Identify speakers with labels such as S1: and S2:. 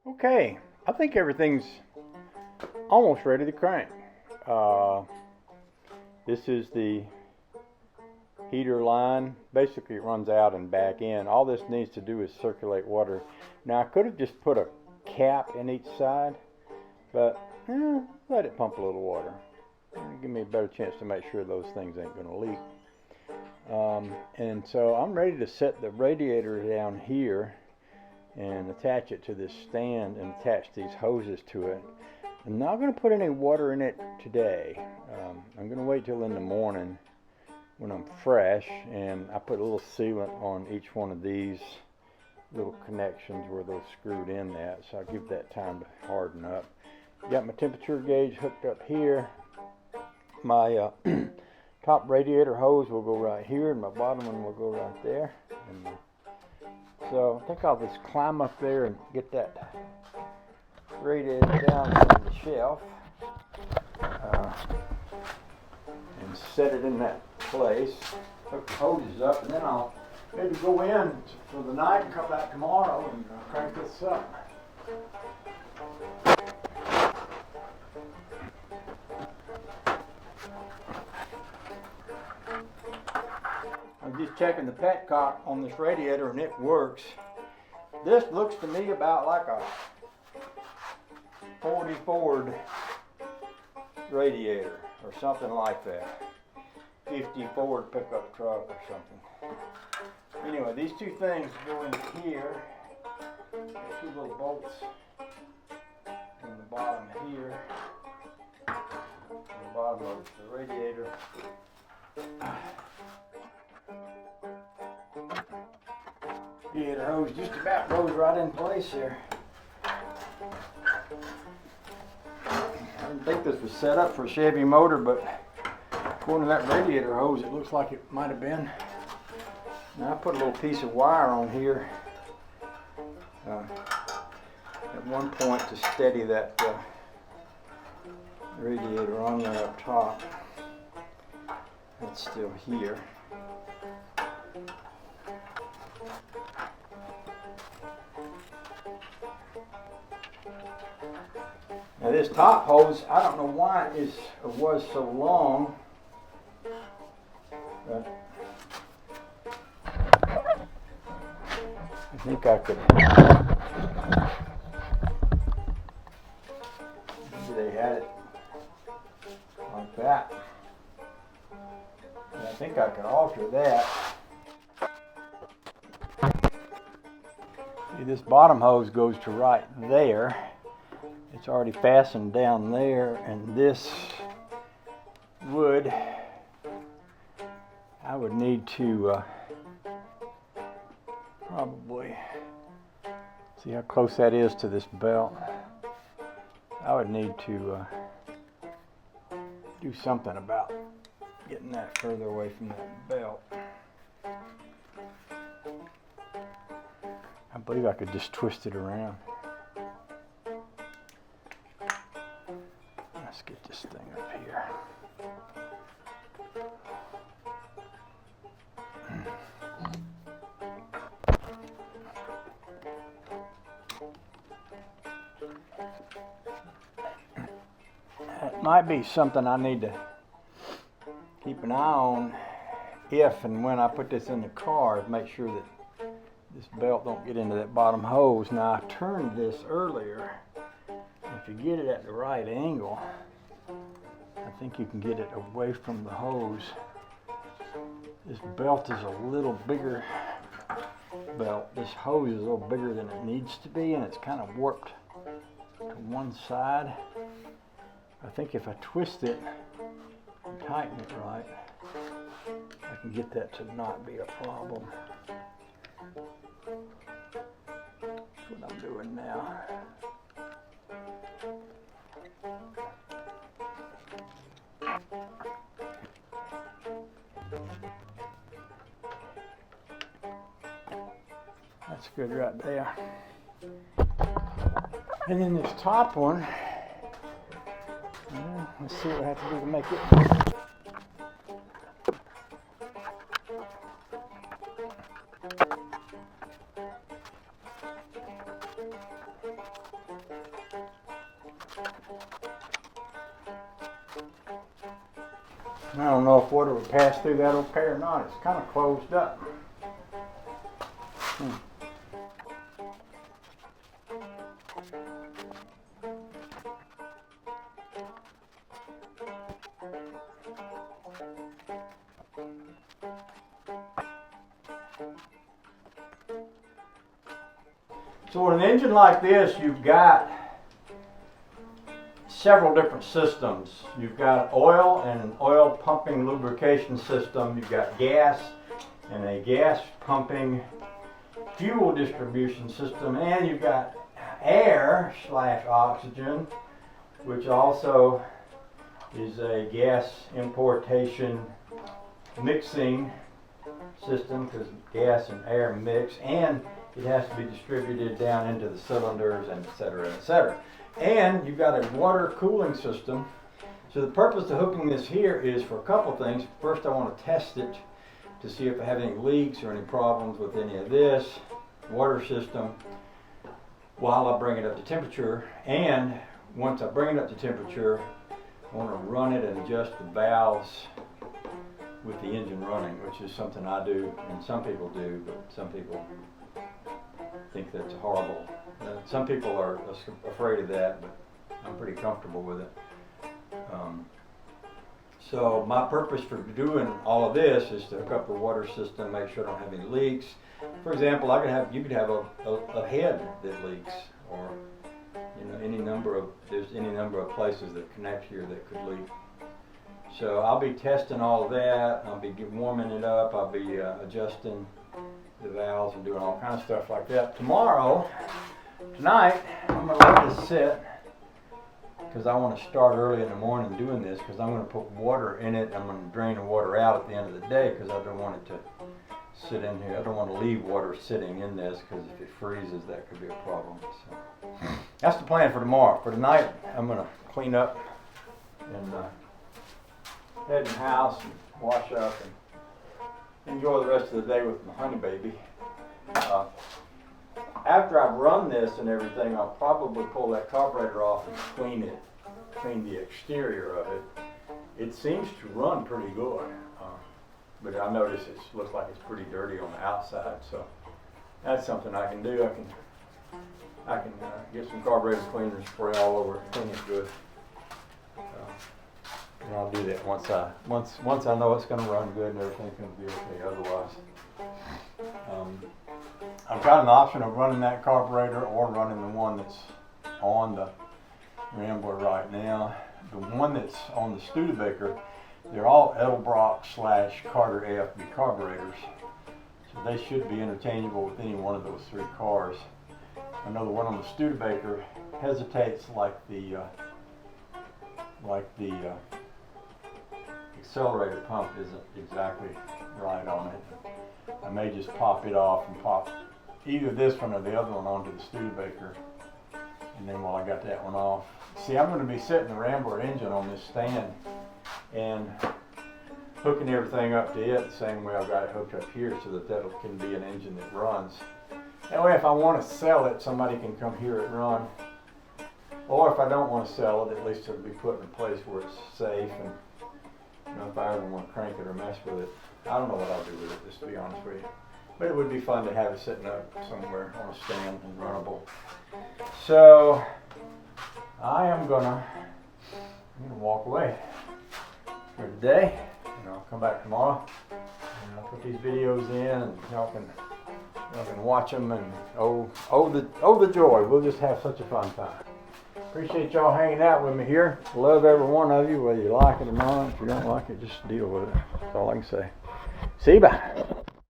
S1: Okay, I think everything's almost ready to crank. This is the heater line. Basically it runs out and back in. All this needs to do is circulate water. Now I could have just put a cap in each side, but let it pump a little water. Give me a better chance to make sure those things ain't going to leak. And so I'm ready to set the radiator down here and attach it to this stand and attach these hoses to it. I'm not going to put any water in it today. I'm going to wait till in the morning when I'm fresh, and I put a little sealant on each one of these little connections where they're screwed in that, so I'll give that time to harden up. Got my temperature gauge hooked up here. My top radiator hose will go right here, and my bottom one will go right there. And so I think I'll just climb up there and get that radiator down from the shelf and set it in that place. Hook the hoses up, and then I'll maybe go in for the night and come back tomorrow and crank this up. I'm just checking the petcock on this radiator and it works. This looks to me about like a 40 Ford radiator or something like that. 50 Ford pickup truck or something. Anyway, these two things go in here. Two little bolts in the bottom here. The bottom of the radiator. Radiator hose just about goes right in place here. I didn't think this was set up for a Chevy motor, but according to that radiator hose, it looks like it might have been. Now I put a little piece of wire on here at one point to steady that radiator on there up top. That's still here. Now this top hose, I don't know why it is or was so long, but I think I could. Maybe they had it like that. And I think I could alter that. See, this bottom hose goes to right there. It's already fastened down there, and this would, I would need to probably, see how close that is to this belt. I would need to do something about getting that further away from that belt. I believe I could just twist it around. Let's get this thing up here. That might be something I need to keep an eye on if and when I put this in the car, to make sure that this belt don't get into that bottom hose. Now I turned this earlier. If you get it at the right angle, I think you can get it away from the hose. This belt is a little bigger belt. This hose is a little bigger than it needs to be, and it's kind of warped to one side. I think if I twist it and tighten it right, I can get that to not be a problem. That's what I'm doing now. That's good right there. And then this top one, let's see what I have to do to make it. I don't know if water would pass through that okay or not. It's kind of closed up. So with an engine like this, you've got several different systems. You've got oil and an oil pumping lubrication system. You've got gas and a gas pumping fuel distribution system. And you've got air / oxygen, which also is a gas importation mixing system because gas and air mix, and it has to be distributed down into the cylinders, and et cetera, and you've got a water cooling system. So the purpose of hooking this here is for a couple things. First, I want to test it to see if I have any leaks or any problems with any of this water system while I bring it up to temperature. And once I bring it up to temperature, I want to run it and adjust the valves with the engine running, which is something I do and some people do, but some people think that's horrible. Some people are afraid of that, but I'm pretty comfortable with it. So my purpose for doing all of this is to hook up the water system, make sure I don't have any leaks. For example, you could have a head that leaks, or there's any number of places that connect here that could leak. So I'll be testing all of that. I'll be warming it up. I'll be adjusting the valves and doing all kinds of stuff like that. Tonight, I'm going to let this sit because I want to start early in the morning doing this, because I'm going to put water in it. I'm going to drain the water out at the end of the day because I don't want it to sit in here. I don't want to leave water sitting in this, because if it freezes, that could be a problem. So that's the plan for tomorrow. For tonight, I'm going to clean up and head in the house and wash up and enjoy the rest of the day with my honey baby. After I've run this and everything, I'll probably pull that carburetor off and clean the exterior of it. It seems to run pretty good, but I notice it looks like it's pretty dirty on the outside. So that's something I can do. I can get some carburetor cleaner and spray all over it, clean it good. And I'll do that once I know it's going to run good and everything's going to be okay. Otherwise, I've got an option of running that carburetor or running the one that's on the Rambler right now. The one that's on the Studebaker, they're all Edelbrock / Carter AFB carburetors, so they should be interchangeable with any one of those three cars. I know the one on the Studebaker hesitates like the accelerator pump isn't exactly right on it. I may just pop it off and pop either this one or the other one onto the Studebaker, and then while I got that one off, see, I'm going to be setting the Rambler engine on this stand and hooking everything up to it the same way I've got it hooked up here, so that can be an engine that runs. That way, if I want to sell it, somebody can come hear it run. Or if I don't want to sell it, at least it'll be put in a place where it's safe, and if I ever want to crank it or mess with it, I don't know what I'll do with it, just to be honest with you. But it would be fun to have it sitting up somewhere on a stand and runnable. So I'm gonna walk away for today, and I'll come back tomorrow and I'll put these videos in, and y'all can watch them, and oh the joy. We'll just have such a fun time. Appreciate y'all hanging out with me here. Love every one of you, whether you like it or not. If you don't like it, just deal with it. That's all I can say. See you, bye.